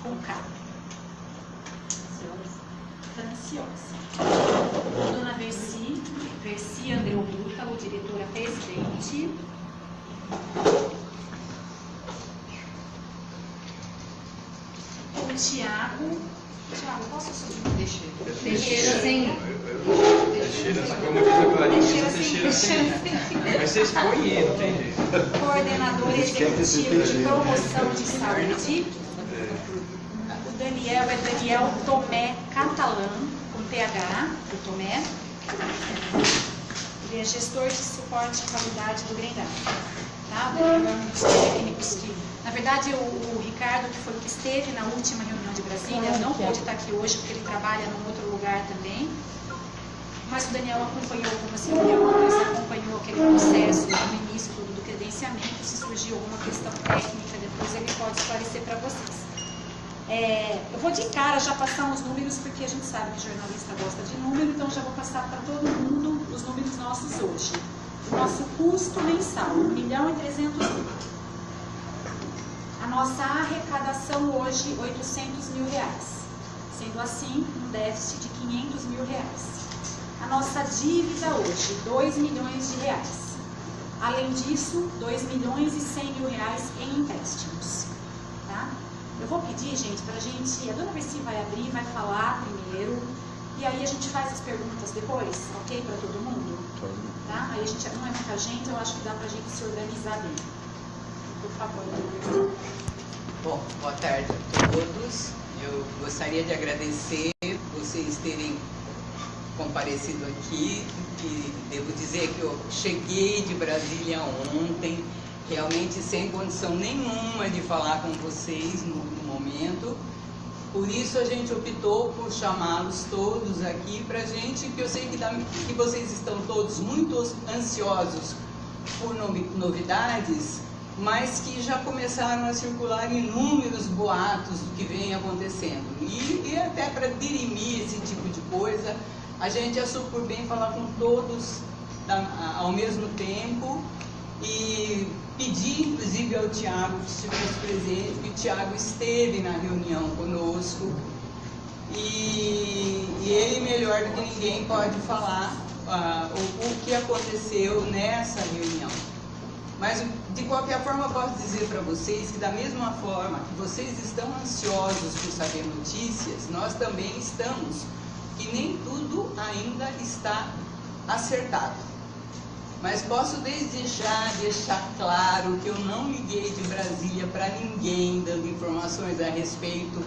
com K. Franciosa. Dona Versi Andreu Bútalo, diretora-presidente. O Tiago, posso subir? Teixeira sem... Teixeira, só que como diz a Clarinha, Teixeira sem... Mas vocês põem ele, não tem jeito. Coordenador executivo de promoção de saúde. O Daniel é Daniel Tomé Catalã, com TH, do Tomé. Ele é gestor de suporte à qualidade do Grendar. Tá? Um dos técnicos que... Na verdade, o Ricardo, que foi o que esteve na última reunião de Brasília, não pôde estar aqui hoje, porque ele trabalha num outro lugar também. Mas o Daniel acompanhou algumas reuniões, acompanhou aquele processo no início do credenciamento. Se surgiu alguma questão técnica, depois ele pode esclarecer para vocês. Eu vou de cara já passar uns números, porque a gente sabe que jornalista gosta de número, então já vou passar para todo mundo os números nossos hoje. O nosso custo mensal, R$1.300.000. A nossa arrecadação hoje, R$800.000. Sendo assim, um déficit de R$500.000. A nossa dívida hoje, R$2 milhões. Além disso, R$2.100.000 em empréstimos. Tá? Eu vou pedir, gente, para a gente... A dona Versi vai abrir, vai falar primeiro, e aí a gente faz as perguntas depois, ok? Para todo mundo? Tá? Aí a gente, não é muita gente, eu acho que dá para a gente se organizar bem. Por favor, dona Versi. Bom, boa tarde a todos. Eu gostaria de agradecer vocês terem comparecido aqui. E devo dizer que eu cheguei de Brasília ontem, realmente sem condição nenhuma de falar com vocês no momento. Por isso a gente optou por chamá-los todos aqui para a gente, que eu sei que vocês estão todos muito ansiosos por novidades, mas que já começaram a circular inúmeros boatos do que vem acontecendo. E até para dirimir esse tipo de coisa, a gente achou por bem falar com todos ao mesmo tempo e pedir, inclusive, ao Tiago que estivesse presente, que o Tiago esteve na reunião conosco e ele, melhor do que ninguém, pode falar o que aconteceu nessa reunião. Mas, de qualquer forma, eu posso dizer para vocês que, da mesma forma que vocês estão ansiosos por saber notícias, nós também estamos, que nem tudo ainda está acertado. Mas posso desde já deixar claro que eu não liguei de Brasília para ninguém dando informações a respeito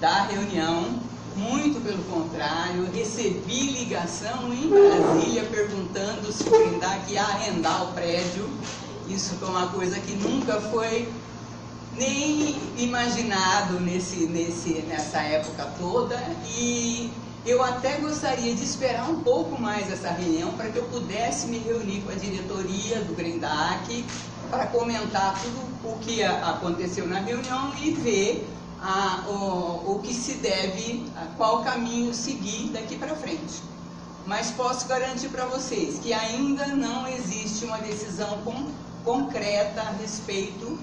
da reunião. Muito pelo contrário, recebi ligação em Brasília perguntando se o Grendar ia arrendar o prédio. Isso foi uma coisa que nunca foi nem imaginado nessa época toda. E eu até gostaria de esperar um pouco mais essa reunião para que eu pudesse me reunir com a diretoria do Grendar para comentar tudo o que aconteceu na reunião e ver o que se deve, qual caminho seguir daqui para frente. Mas posso garantir para vocês que ainda não existe uma decisão concreta a respeito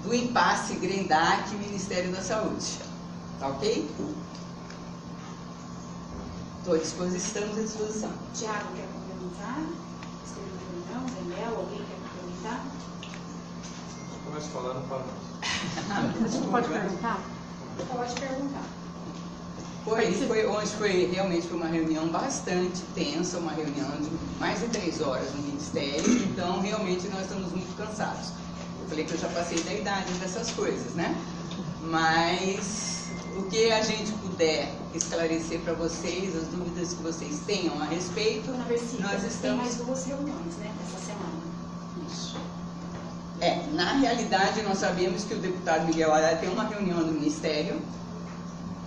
do impasse Grendar e Ministério da Saúde. Tá ok? Estamos à disposição. Tiago, quer complementar? Não, Daniel, alguém quer complementar? Começa falando para nós. Pode perguntar? Pode perguntar. Foi realmente uma reunião bastante tensa, uma reunião de mais de 3 horas no Ministério, então realmente nós estamos muito cansados. Eu falei que eu já passei da idade dessas coisas, né? Mas o que a gente puder esclarecer para vocês, as dúvidas que vocês tenham a respeito, nós estamos... Tem mais 2 reuniões, né, essa semana. Isso. Na realidade, nós sabemos que o deputado Miguel Haddad tem uma reunião do Ministério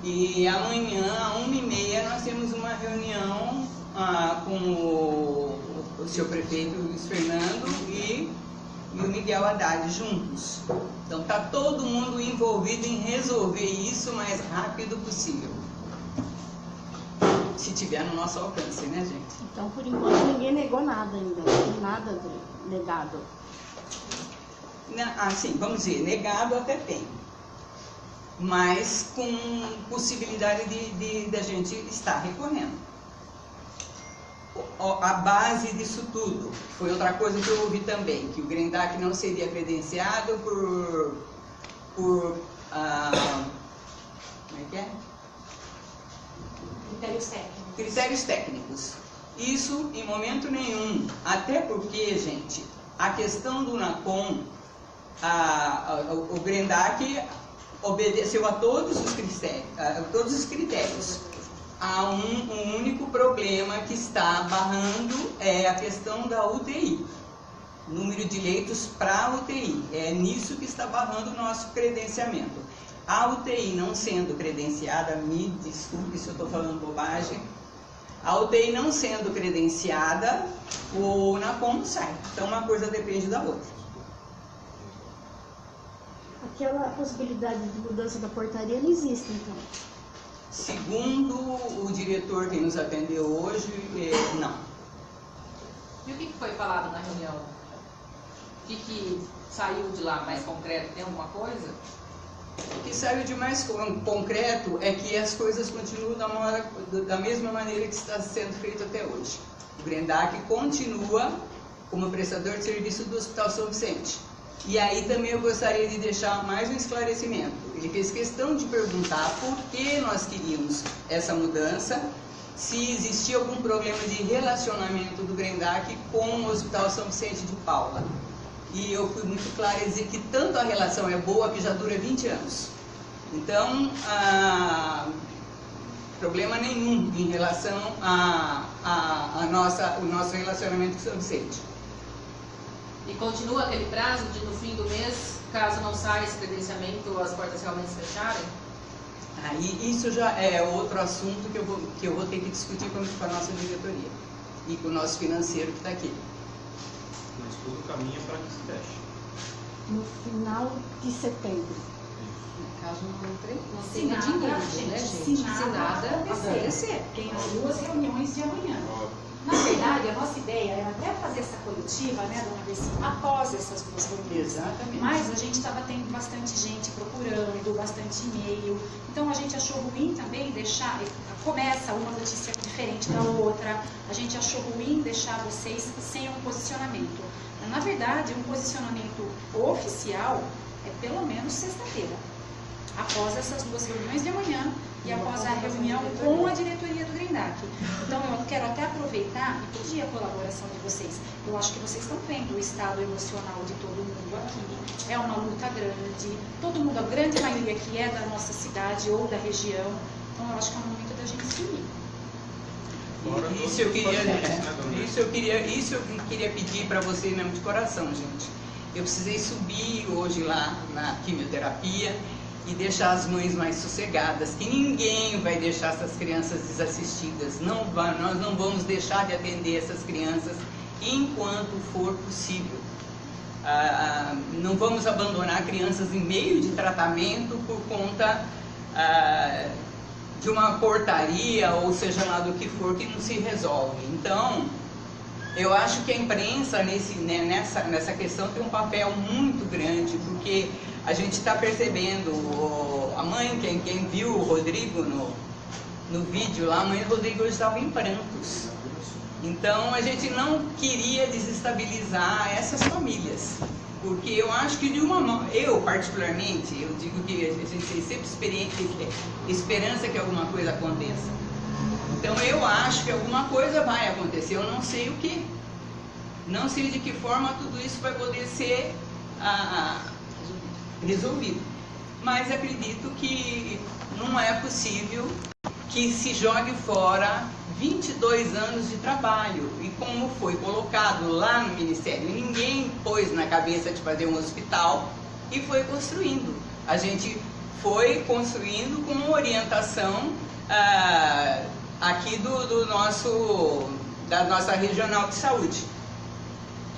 e amanhã, às 1h30, nós temos uma reunião com o seu prefeito Luiz Fernando e o Miguel Haddad juntos. Então, está todo mundo envolvido em resolver isso o mais rápido possível. Se tiver no nosso alcance, né, gente? Então, por enquanto, ninguém negou nada ainda, não tem nada negado. Sim, vamos dizer, negado até tem. mas com possibilidade de a gente estar recorrendo. A base disso tudo foi outra coisa que eu ouvi também, que o GRENDAC não seria credenciado por como é que é? Critérios técnicos. Critérios técnicos. Isso em momento nenhum, até porque, gente, a questão do NACOM, o GRENDAC obedeceu a todos os critérios. Há um único problema que está barrando, é a questão da UTI, número de leitos para UTI, é nisso que está barrando o nosso credenciamento. A UTI não sendo credenciada, me desculpe se eu estou falando bobagem, a UTI não sendo credenciada, o NACOM sai, então uma coisa depende da outra. Aquela possibilidade de mudança da portaria não existe, então? Segundo o diretor que nos atendeu hoje, não. E o que foi falado na reunião? O que saiu de lá mais concreto? Tem alguma coisa? O que saiu de mais concreto é que as coisas continuam da mesma maneira que está sendo feito até hoje. O GRENDAC continua como prestador de serviço do Hospital São Vicente. E aí também eu gostaria de deixar mais um esclarecimento. Ele fez questão de perguntar por que nós queríamos essa mudança, se existia algum problema de relacionamento do GRENDAC com o Hospital São Vicente de Paula. E eu fui muito clara em dizer que tanto a relação é boa que já dura 20 anos. Então, problema nenhum em relação o nosso relacionamento com o São Vicente. E continua aquele prazo de no fim do mês, caso não saia esse credenciamento, as portas realmente se fecharem? Aí isso já é outro assunto que eu vou ter que discutir com a nossa diretoria e com o nosso financeiro que está aqui. Mas tudo caminha para que se feche. No final de setembro. Caso não Se tenha nada, dinheiro, gente, né, se gente? nada acontecer. Tem as 2 reuniões de amanhã. Na verdade, a nossa ideia era até fazer essa coletiva, né, dona Bessi, após essas 2 reuniões. Exatamente. Mas a gente estava tendo bastante gente procurando, bastante e-mail. Então a gente achou ruim também deixar, começa uma notícia diferente da outra, a gente achou ruim deixar vocês sem um posicionamento. Na verdade, um posicionamento oficial é pelo menos sexta-feira, após essas 2 reuniões de amanhã e após a reunião com a diretoria do GRENDAC. Então eu quero até aproveitar e pedir a colaboração de vocês. Eu acho que vocês estão vendo o estado emocional de todo mundo aqui. É uma luta grande, todo mundo, a grande maioria aqui é da nossa cidade ou da região. Então eu acho que é o momento da gente se unir. Isso eu queria pedir para vocês mesmo de coração, gente. Eu precisei subir hoje lá na quimioterapia e deixar as mães mais sossegadas, que ninguém vai deixar essas crianças desassistidas. Nós não vamos deixar de atender essas crianças enquanto for possível. Não vamos abandonar crianças em meio de tratamento por conta de uma portaria, ou seja lá do que for, que não se resolve. Então, eu acho que a imprensa nessa questão tem um papel muito grande, porque a gente está percebendo, a mãe, quem viu o Rodrigo no vídeo lá, a mãe do Rodrigo hoje estava em prantos. Então a gente não queria desestabilizar essas famílias, porque eu acho que eu particularmente, eu digo que a gente tem sempre esperança que alguma coisa aconteça. Então eu acho que alguma coisa vai acontecer, eu não sei o que. Não sei de que forma tudo isso vai poder ser resolvido. Mas acredito que não é possível que se jogue fora 22 anos de trabalho. E como foi colocado lá no Ministério, ninguém pôs na cabeça de fazer um hospital e foi construindo. A gente foi construindo com orientação aqui da nossa regional de saúde.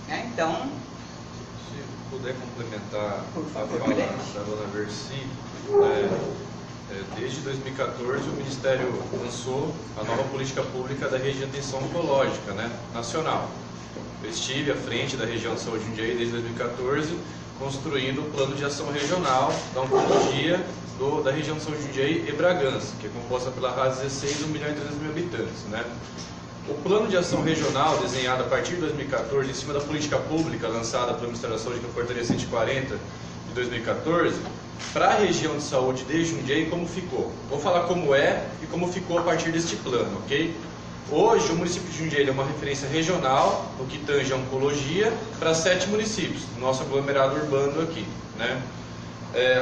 Então, se puder complementar por favor, a fala da dona Versi, desde 2014 o Ministério lançou a nova política pública da rede de atenção oncológica, nacional. Eu estive à frente da região de saúde de Jundiaí desde 2014, construindo o plano de ação regional da oncologia da região de São Jundiaí e Bragança, que é composta pela RAS 16, 1.300.000 habitantes, né? O plano de ação regional, desenhado a partir de 2014, em cima da política pública lançada pelo Ministério da Saúde, que é a Portaria 140 de 2014, para a região de saúde de Jundiaí, como ficou? Vou falar como é e como ficou a partir deste plano, ok? Hoje, o município de Jundiaí é uma referência regional, no que tange a oncologia, para 7 municípios, nosso aglomerado urbano aqui, né?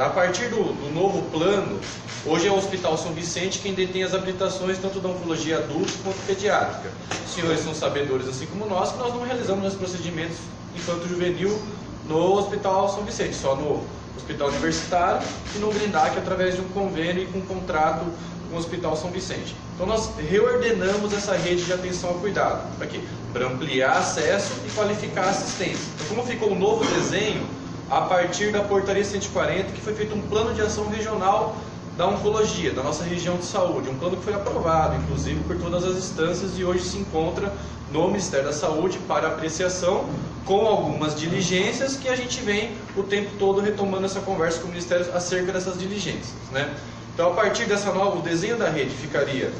A partir do novo plano, hoje é o Hospital São Vicente quem detém as habilitações tanto da oncologia adulta quanto pediátrica. Os senhores são sabedores, assim como nós, que nós não realizamos os procedimentos infanto-juvenil no Hospital São Vicente, só no Hospital Universitário e no Grindac através de um convênio e com um contrato com o Hospital São Vicente. Então nós reordenamos essa rede de atenção ao cuidado. Para quê? Para ampliar acesso e qualificar a assistência. Então, como ficou um novo desenho, a partir da Portaria 140, que foi feito um plano de ação regional da oncologia, da nossa região de saúde, um plano que foi aprovado, inclusive, por todas as instâncias e hoje se encontra no Ministério da Saúde para apreciação, com algumas diligências que a gente vem o tempo todo retomando essa conversa com o Ministério acerca dessas diligências, né? Então, a partir dessa nova, o desenho da rede ficaria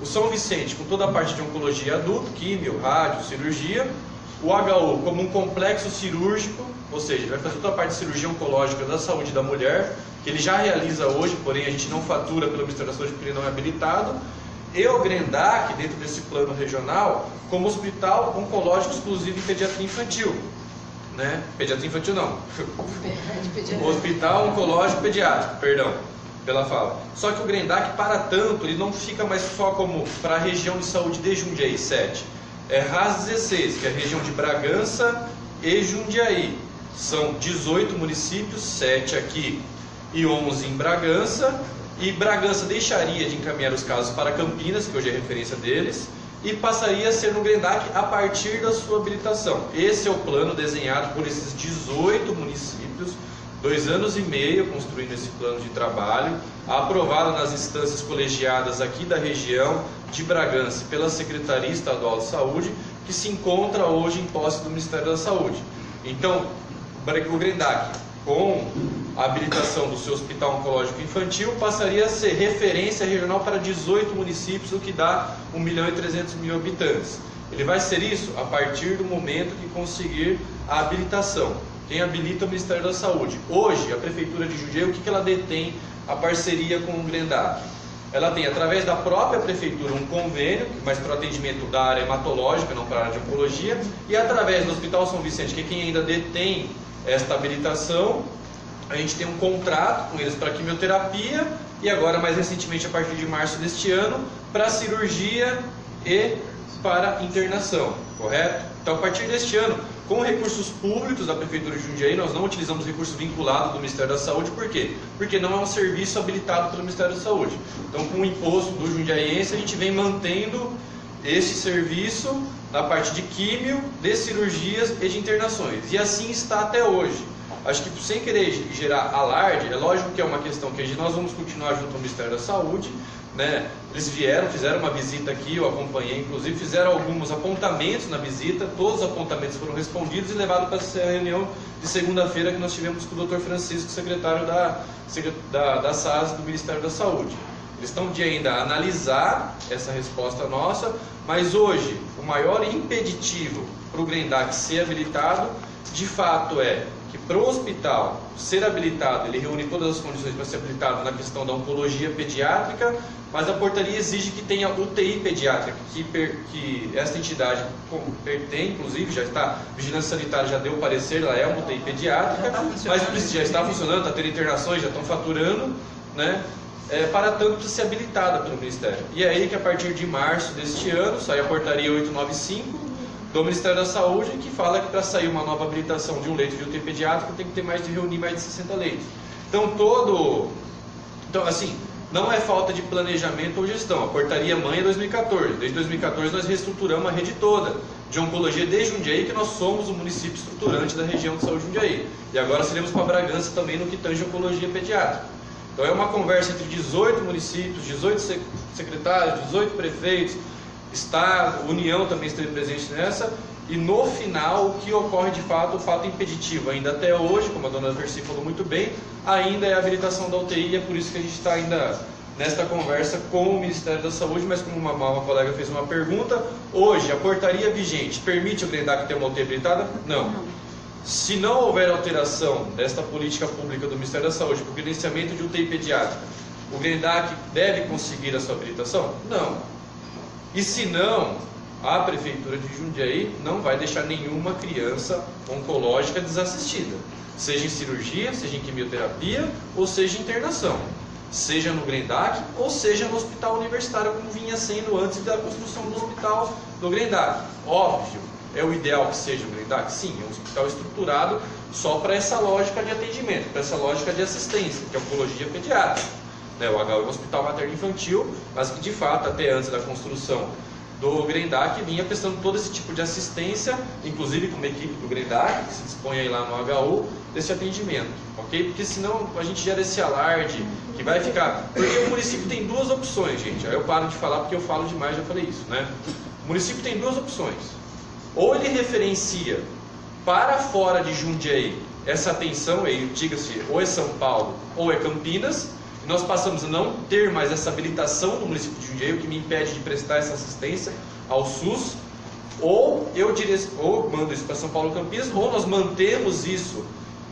o São Vicente com toda a parte de oncologia adulto, químio, rádio, cirurgia, o HU como um complexo cirúrgico, ou seja, ele vai fazer toda a parte de cirurgia oncológica da saúde da mulher, que ele já realiza hoje, porém a gente não fatura pelo Ministério da Saúde porque ele não é habilitado, e o Grendac, dentro desse plano regional, como hospital oncológico exclusivo em pediatria infantil, né? Pediatria infantil não, hospital oncológico pediátrico, perdão pela fala. Só que o Grendac, para tanto, ele não fica mais só como para a região de saúde de Jundiaí 7, é RAS 16, que é a região de Bragança e Jundiaí. São 18 municípios, 7 aqui e 11 em Bragança. E Bragança deixaria de encaminhar os casos para Campinas, que hoje é referência deles, e passaria a ser no Grendac a partir da sua habilitação. Esse é o plano desenhado por esses 18 municípios, 2 anos e meio construindo esse plano de trabalho, aprovado nas instâncias colegiadas aqui da região de Bragança pela Secretaria Estadual de Saúde, que se encontra hoje em posse do Ministério da Saúde. Então, o Grendac, com a habilitação do seu Hospital Oncológico Infantil, passaria a ser referência regional para 18 municípios, o que dá 1.300.000 habitantes. Ele vai ser isso a partir do momento que conseguir a habilitação. Quem habilita é o Ministério da Saúde. Hoje, a Prefeitura de Jundiaí, o que ela detém a parceria com o Grendac? Ela tem, através da própria Prefeitura, um convênio, mas para o atendimento da área hematológica, não para a área de oncologia, e através do Hospital São Vicente, que é quem ainda detém esta habilitação, a gente tem um contrato com eles para quimioterapia e agora, mais recentemente, a partir de março deste ano, para cirurgia e para internação, correto? Então, a partir deste ano, com recursos públicos da Prefeitura de Jundiaí, nós não utilizamos recursos vinculados do Ministério da Saúde, por quê? Porque não é um serviço habilitado pelo Ministério da Saúde. Então, com o imposto do jundiaiense, a gente vem mantendo esse serviço na parte de químio, de cirurgias e de internações. E assim está até hoje. Acho que sem querer gerar alarde, é lógico que é uma questão que nós vamos continuar junto ao Ministério da Saúde, né? Eles fizeram uma visita aqui, eu acompanhei, inclusive fizeram alguns apontamentos na visita, todos os apontamentos foram respondidos e levados para essa reunião de segunda-feira que nós tivemos com o Dr. Francisco, secretário da SAS do Ministério da Saúde. Eles estão de ainda analisar essa resposta nossa, mas hoje o maior impeditivo para o Grendac ser habilitado, de fato é que para o hospital ser habilitado, ele reúne todas as condições para ser habilitado na questão da oncologia pediátrica, mas a portaria exige que tenha UTI pediátrica, que esta entidade tem, inclusive, já está, Vigilância Sanitária já deu o parecer, ela é uma UTI pediátrica, mas já está funcionando, está tendo internações, já estão faturando, né? Para tanto precisa ser habilitada pelo Ministério. E é aí que a partir de março deste ano sai a portaria 895 do Ministério da Saúde, que fala que para sair uma nova habilitação de um leito de UTI pediátrico tem que ter reunir mais de 60 leitos. Então assim, não é falta de planejamento ou gestão. A portaria mãe é 2014. Desde 2014 nós reestruturamos a rede toda de oncologia de Jundiaí, que nós somos o município estruturante da região de saúde de Jundiaí. E agora seremos para Bragança também no que tange oncologia pediátrica. Então é uma conversa entre 18 municípios, 18 secretários, 18 prefeitos, Estado, União também esteve presente nessa, e no final o que ocorre de fato, o fato impeditivo ainda até hoje, como a dona Versi falou muito bem, ainda é a habilitação da UTI, e é por isso que a gente está ainda nesta conversa com o Ministério da Saúde, mas como uma colega fez uma pergunta, hoje a portaria vigente permite o Grendac ter uma UTI habilitada? Não. Se não houver alteração desta política pública do Ministério da Saúde para o credenciamento de UTI pediátrica, o Grendac deve conseguir a sua habilitação? Não. E se não, a Prefeitura de Jundiaí não vai deixar nenhuma criança oncológica desassistida, seja em cirurgia, seja em quimioterapia ou seja em internação, seja no Grendac ou seja no hospital universitário, como vinha sendo antes da construção do hospital do Grendac. Óbvio, é o ideal que seja o Grendac? Sim, é um hospital estruturado só para essa lógica de atendimento, para essa lógica de assistência, que é a oncologia pediátrica. O HU é um hospital materno-infantil, mas que de fato, até antes da construção do Grendac, vinha prestando todo esse tipo de assistência, inclusive com uma equipe do Grendac, que se dispõe aí lá no HU, desse atendimento, ok? Porque senão a gente gera esse alarde, que vai ficar... Porque o município tem duas opções, gente, aí eu paro de falar porque eu falo demais, já falei isso, né? O município tem duas opções, ou ele referencia para fora de Jundiaí essa atenção, aí diga-se, ou é São Paulo ou é Campinas, e nós passamos a não ter mais essa habilitação no município de Jundiaí, o que me impede de prestar essa assistência ao SUS, ou ou mando isso para São Paulo ou Campinas, ou nós mantemos isso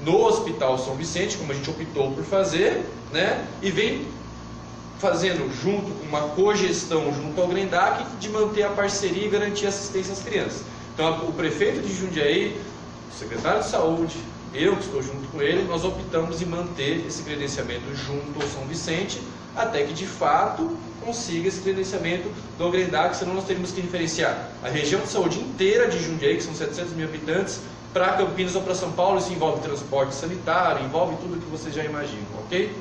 no Hospital São Vicente, como a gente optou por fazer, né, e vem fazendo junto com uma cogestão junto ao Grendac de manter a parceria e garantir assistência às crianças. Então o prefeito de Jundiaí, o secretário de saúde, eu que estou junto com ele, nós optamos em manter esse credenciamento junto ao São Vicente, até que de fato consiga esse credenciamento do Grendac, senão nós teríamos que referenciar a região de saúde inteira de Jundiaí, que são 700 mil habitantes, para Campinas ou para São Paulo. Isso envolve transporte sanitário, envolve tudo que vocês já imaginam, ok?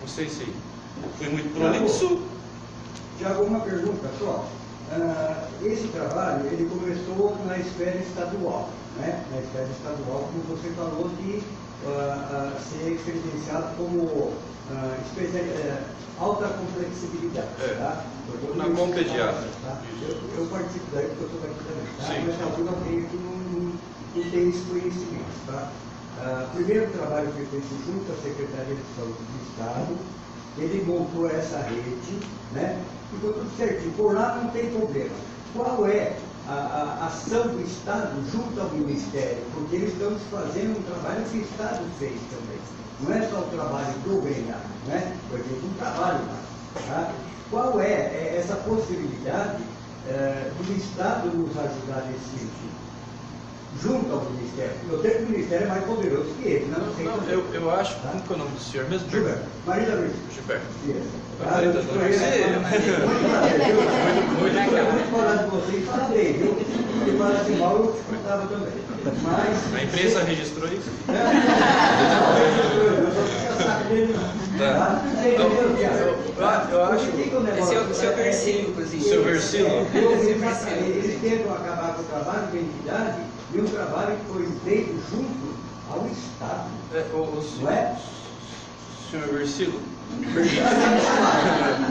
Não sei se foi muito prolixo. Tiago, uma pergunta só. Esse trabalho, ele começou na esfera estadual, né? Na esfera estadual, como você falou, de ser credenciado como alta complexibilidade. Tá? Na Compediatra. Tá? Eu participo daí porque eu sou daqui também. Tá? Sim. Mas talvez alguém que não tem esse conhecimento. Tá? O primeiro trabalho foi feito junto à Secretaria de Saúde do Estado. Ele montou essa rede, né? Ficou tudo certinho. Por lá não tem problema. Qual é a ação do Estado junto ao Ministério? Porque eles estão fazendo um trabalho que o Estado fez também. Não é só o trabalho do Grendac, né? Foi feito um trabalho lá. Tá? Qual é essa possibilidade do Estado nos ajudar nesse sentido? Junto ao Ministério. Eu sei que o Ministério é mais poderoso que ele, não sei. Não, eu acho. Tá? Como que é o nome do senhor mesmo? Gilberto. Marisa Luiz. Gilberto. Muito falar de vocês, fala bem, viu? Se falasse mal, eu te contava também. Mas... A imprensa registrou isso? Eu só tinha saco dele. Tá. Eu acho. Esse é o seu versículo, inclusive. Seu versículo? Eles tentam acabar com o trabalho de identidade e um trabalho que foi feito junto ao Estado. Não é? Senhor Versículo?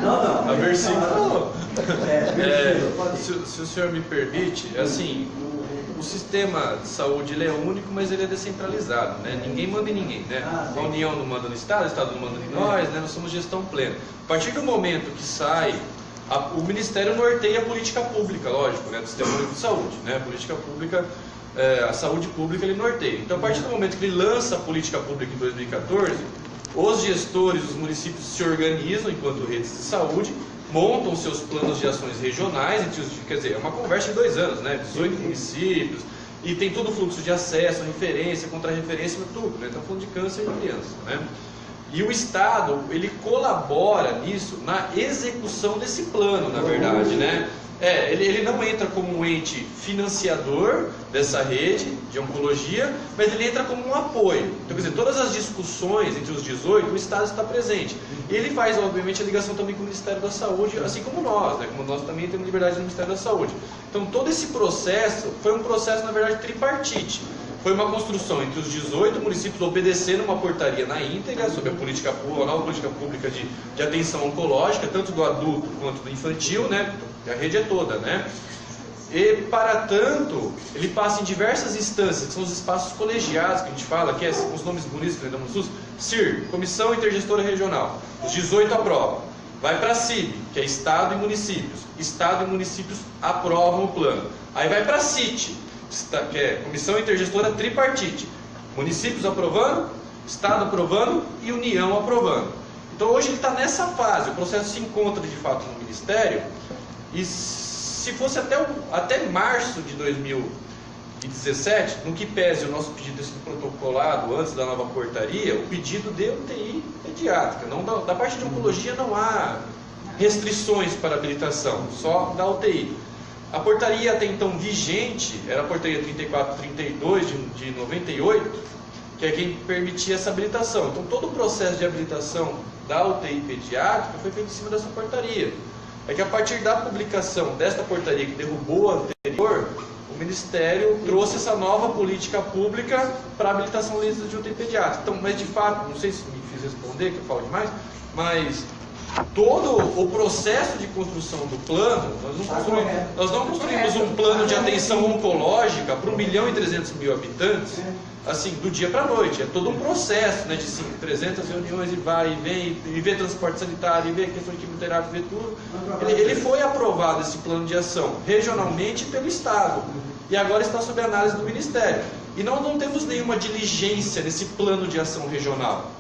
Não. A versículo. Versículo. Se o senhor me permite, assim, o sistema de saúde ele é único, mas ele é descentralizado, né? Ninguém manda em ninguém, né? A União não manda no Estado, o Estado não manda em nós, né? Nós somos gestão plena. A partir do momento que sai, o Ministério norteia a política pública, lógico, né? Do Sistema Único de Saúde, né? A política pública, a saúde pública ele norteia. Então, a partir do momento que ele lança a política pública em 2014, os gestores dos municípios se organizam enquanto redes de saúde, montam seus planos de ações regionais, quer dizer, é uma conversa de 2 anos, né? 18 municípios, e tem todo o fluxo de acesso, referência, contra-referência, tudo, né? Estamos falando de câncer de criança, né? E o Estado, ele colabora nisso, na execução desse plano, na verdade, né? Ele não entra como um ente financiador dessa rede de oncologia, mas ele entra como um apoio. Então, quer dizer, todas as discussões entre os 18, o Estado está presente. E ele faz, obviamente, a ligação também com o Ministério da Saúde, assim como nós, né? Como nós também temos liberdade no Ministério da Saúde. Então, todo esse processo foi um processo, na verdade, tripartite. Foi uma construção entre os 18 municípios obedecendo uma portaria na íntegra sobre a política pública, a nova política pública de atenção oncológica, tanto do adulto quanto do infantil, né? A rede é toda, né? E, para tanto, ele passa em diversas instâncias, que são os espaços colegiados que a gente fala, que são os nomes bonitos que nós damos no SUS. CIR, Comissão Intergestora Regional, os 18 aprovam. Vai para a CIB, que é Estado e Municípios. Estado e Municípios aprovam o plano. Aí vai para a CIT, que é Comissão Intergestora Tripartite. Municípios aprovando, Estado aprovando e União aprovando. Então hoje ele está nessa fase, o processo se encontra de fato no Ministério, e se fosse até março de 2017, no que pese o nosso pedido ter sido protocolado antes da nova portaria, o pedido de UTI pediátrica, não da parte de oncologia não há restrições para habilitação, só da UTI. A portaria até então vigente era a portaria 3432 de 98, que é quem permitia essa habilitação. Então todo o processo de habilitação da UTI pediátrica foi feito em cima dessa portaria. É que a partir da publicação desta portaria que derrubou a anterior, o Ministério trouxe essa nova política pública para a habilitação lista de UTI pediátrica. Então, mas de fato, não sei se me fiz responder, que eu falo demais, mas todo o processo de construção do plano, nós não construímos um plano de atenção oncológica para 1.300.000 habitantes, assim, do dia para a noite. É todo um processo, né, de 300 reuniões e vai e vem, e vê transporte sanitário, e vê questão de quimioterapia, vê tudo. Ele foi aprovado, esse plano de ação, regionalmente pelo Estado, e agora está sob análise do Ministério. E nós não temos nenhuma diligência nesse plano de ação regional.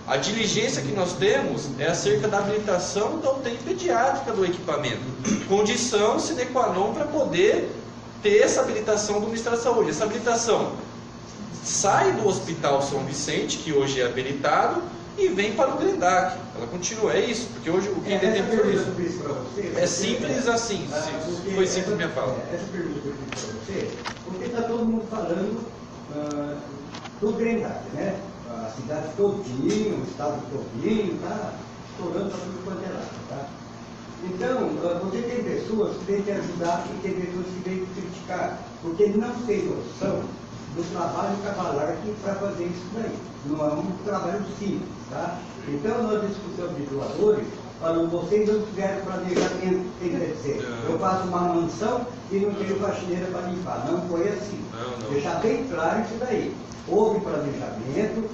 A diligência que nós temos é acerca da habilitação da UTI pediátrica do equipamento. Condição sine qua non para poder ter essa habilitação do Ministério da Saúde. Essa habilitação sai do Hospital São Vicente, que hoje é habilitado, e vem para o Grendac. Ela continua, é isso, porque hoje o que tem por isso. É simples assim, foi simples minha fala. Essa pergunta que eu fiz para você, porque está todo mundo falando do Grendac, né? A cidade todinha, o estado todinho, está estourando para tudo quanto é lado, tá? Então, você tem pessoas que vêm te ajudar e tem pessoas que vêm te criticar, porque não tem noção do trabalho cavalar para fazer isso daí. Não é um trabalho simples, tá? Então, na discussão de doadores, falando, vocês não tiveram planejamento, tem que dizer, eu faço uma mansão e não tenho faxineira para limpar. Não foi assim. Não. Deixar bem claro isso daí. Houve planejamento,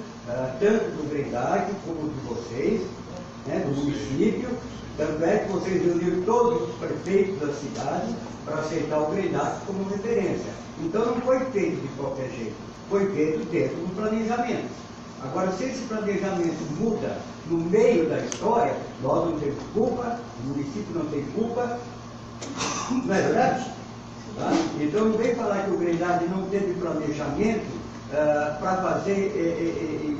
tanto do Grendac como de vocês, né, do município. Tanto é que vocês reuniram todos os prefeitos da cidade para aceitar o Grendac como referência. Então não foi feito de qualquer jeito, foi feito dentro do planejamento. Agora, se esse planejamento muda no meio da história, nós não temos culpa, o município não tem culpa, não é verdade? Tá? Então não vem falar que o Grendac não teve planejamento para fazer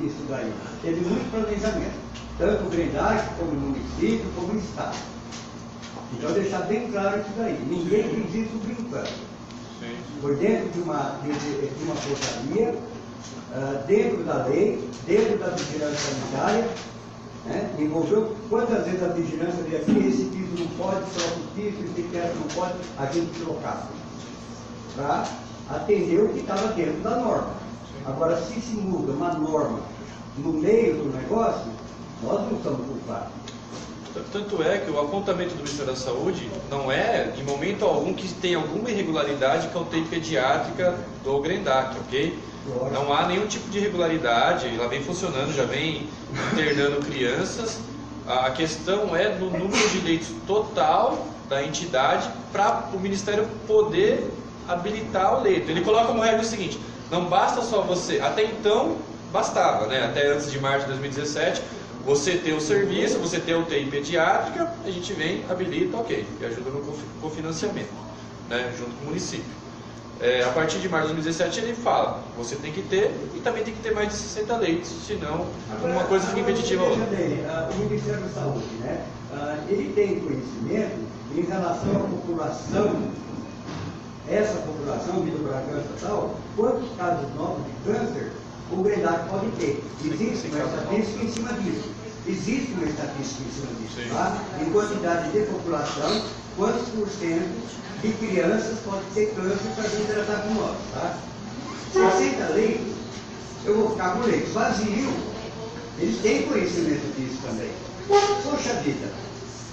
isso daí. Teve muito planejamento, tanto o Grendac, como o município, como o Estado. Então deixar bem claro isso daí. Ninguém fez isso brincando. Foi dentro de uma portaria, dentro da lei, dentro da vigilância sanitária, né? Envolveu quantas vezes a vigilância veio aqui, esse piso não pode, troca o piso, esse teto não pode, a gente trocava. Para atender o que estava dentro da norma. Agora, se se muda uma norma no meio do negócio, nós não somos culpados. Tanto é que o apontamento do Ministério da Saúde não é, em momento algum, que tem alguma irregularidade com a UTI pediátrica do Grendac, ok? Não há nenhum tipo de irregularidade, ela vem funcionando, já vem internando crianças. A questão é no número de leitos total da entidade para o Ministério poder habilitar o leito. Ele coloca como regra o seguinte: não basta só você, até então bastava, né? Até antes de março de 2017, você ter o serviço, você ter a UTI pediátrica, a gente vem, habilita, ok, e ajuda no cofinanciamento, né? Junto com o município. A partir de março de 2017 ele fala, você tem que ter e também tem que ter mais de 60 leitos, senão uma coisa fica impeditiva a outra. O Ministério da Saúde, né? Ele tem conhecimento em relação à população, essa população, Vila Bragança e tal, quantos casos novos de câncer o Grendac pode ter. Existe uma estatística em cima disso. Existe uma estatística em cima disso, tá? Em quantidade de população, quantos por cento de crianças pode ter câncer para a gente tratar com nós, tá? 60 leitos, eu vou ficar com leito vazio. Eles têm conhecimento disso também. Poxa vida,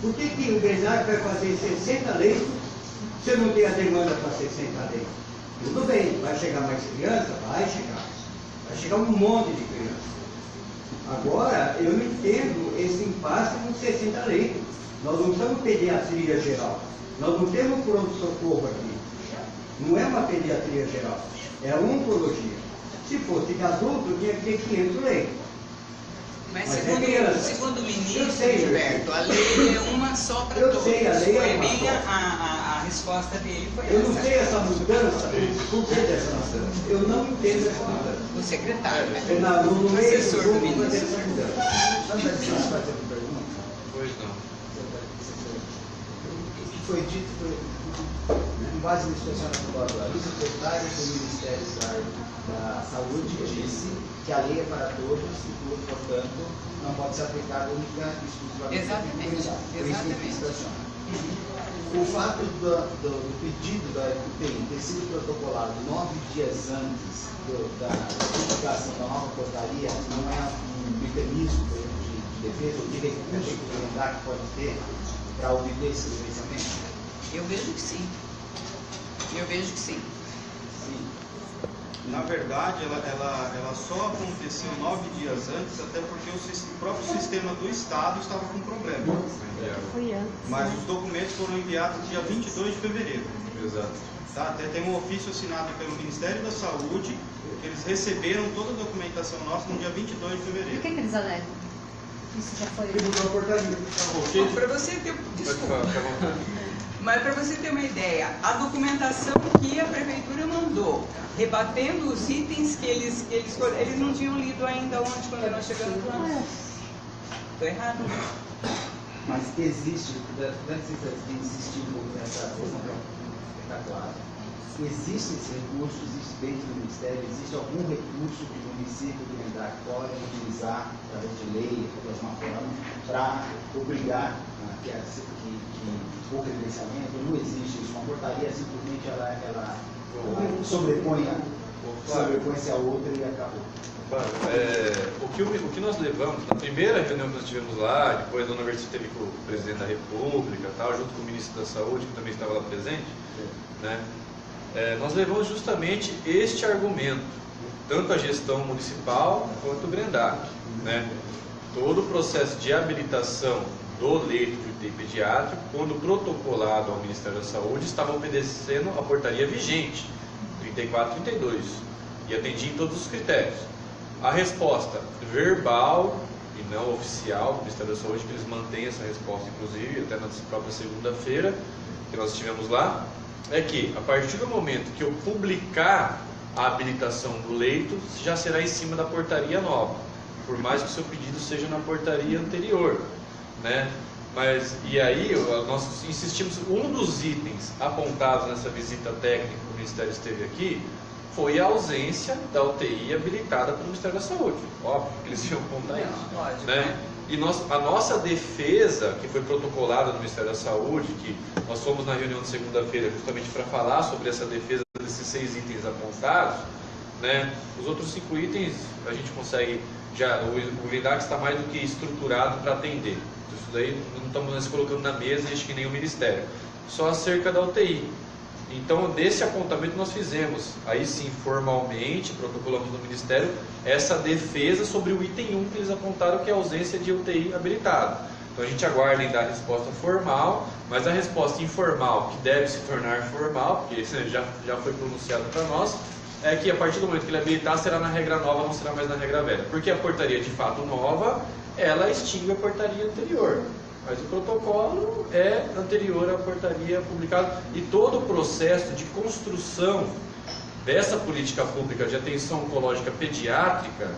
por que o Grendac vai fazer 60 leitos Você não tem a demanda para 60 leitos. Tudo bem, vai chegar mais criança? Vai chegar. Vai chegar um monte de criança. Agora, eu não entendo esse impasse com 60 leitos. Nós não estamos pediatria geral. Nós não temos pronto-socorro aqui. Não é uma pediatria geral. É uma oncologia. Se fosse de adulto, tinha que ter 500 leitos. Mas Mas segundo o ministro, eu sei, Gilberto, a lei é uma só para eu todos. sei, a lei é Foi uma bem só. a resposta dele foi Eu não essa. sei essa mudança, por que dessa mudança? Eu não entendo essa mudança. O secretário, né? No O meio do assessor do grupo fazer ministro. essa mudança. Mas vai fazer uma pergunta? Pois não. O que foi dito foi, com base no inspecionamento laboratório, o secretário do Ministério da Saúde disse que a lei é para todos e, portanto, não pode ser aplicada única e exclusivamente Exatamente, por isso que exatamente. inspeciona. O fato do pedido da UTI ter sido protocolado 9 dias antes da publicação da nova portaria não é um mecanismo de defesa ou de recurso que o ENDAC pode ter para obter esse licenciamento? Eu vejo que sim. Eu vejo que sim. Sim. Na verdade, ela só aconteceu 9 dias antes, até porque o próprio sistema do Estado estava com problema. Foi antes. Mas os documentos foram enviados dia 22 de fevereiro. Exato. Tá? Até tem um ofício assinado pelo Ministério da Saúde, que eles receberam toda a documentação nossa no dia 22 de E o fevereiro. que eles alegam? Isso já foi. Mudou a portaria. Para você ter, Pode desculpa, falar, fica à vontade. mas para você ter uma ideia, a documentação que a prefeitura mandou, rebatendo os itens que eles não tinham lido ainda ontem quando nós chegamos lá. Estou errado? Mas existe, antes de insistir um pouco nessa questão que está clara, existe esse recurso, existe dentro do Ministério, existe algum recurso que o município do ENDAC pode utilizar, através de lei, de alguma forma, para obrigar que o credenciamento? Não existe isso. Uma portaria simplesmente ela sobrepõe-se a outra e acabou. O que nós levamos, na primeira reunião que nós tivemos lá, depois a Dona Versi teve com o presidente da República, tal, junto com o ministro da Saúde, que também estava lá presente, né? Nós levamos justamente este argumento, tanto a gestão municipal quanto o Grendac, né? Todo o processo de habilitação do leito de UTI pediátrico, quando protocolado ao Ministério da Saúde, estava obedecendo a portaria vigente, 34 e 32, e atendia em todos os critérios. A resposta verbal e não oficial do Ministério da Saúde, que eles mantêm essa resposta, inclusive, até na própria segunda-feira que nós estivemos lá, é que a partir do momento que eu publicar a habilitação do leito, já será em cima da portaria nova, por mais que o seu pedido seja na portaria anterior, né? Mas, e aí, nós insistimos, um dos itens apontados nessa visita técnica que o Ministério esteve aqui, foi a ausência da UTI habilitada pelo Ministério da Saúde. Óbvio que eles iam apontar isso. Lógico, Né? E a nossa defesa, que foi protocolada no Ministério da Saúde, que nós fomos na reunião de segunda-feira justamente para falar sobre essa defesa desses 6 itens apontados, né? Os outros 5 itens a gente consegue, o Grendac está mais do que estruturado para atender. Isso daí não estamos nós colocando na mesa, acho que nem o Ministério. Só acerca da UTI. Então, desse apontamento nós fizemos, aí sim, formalmente, protocolamos no Ministério, essa defesa sobre o item 1 que eles apontaram, que é a ausência de UTI habilitado. Então, a gente aguarda em dar a resposta formal, mas a resposta informal, que deve se tornar formal, porque isso já foi pronunciado para nós, é que a partir do momento que ele habilitar, será na regra nova, não será mais na regra velha. Porque a portaria de fato nova, ela extingue a portaria anterior. Mas o protocolo é anterior à portaria publicada, e todo o processo de construção dessa política pública de atenção oncológica pediátrica,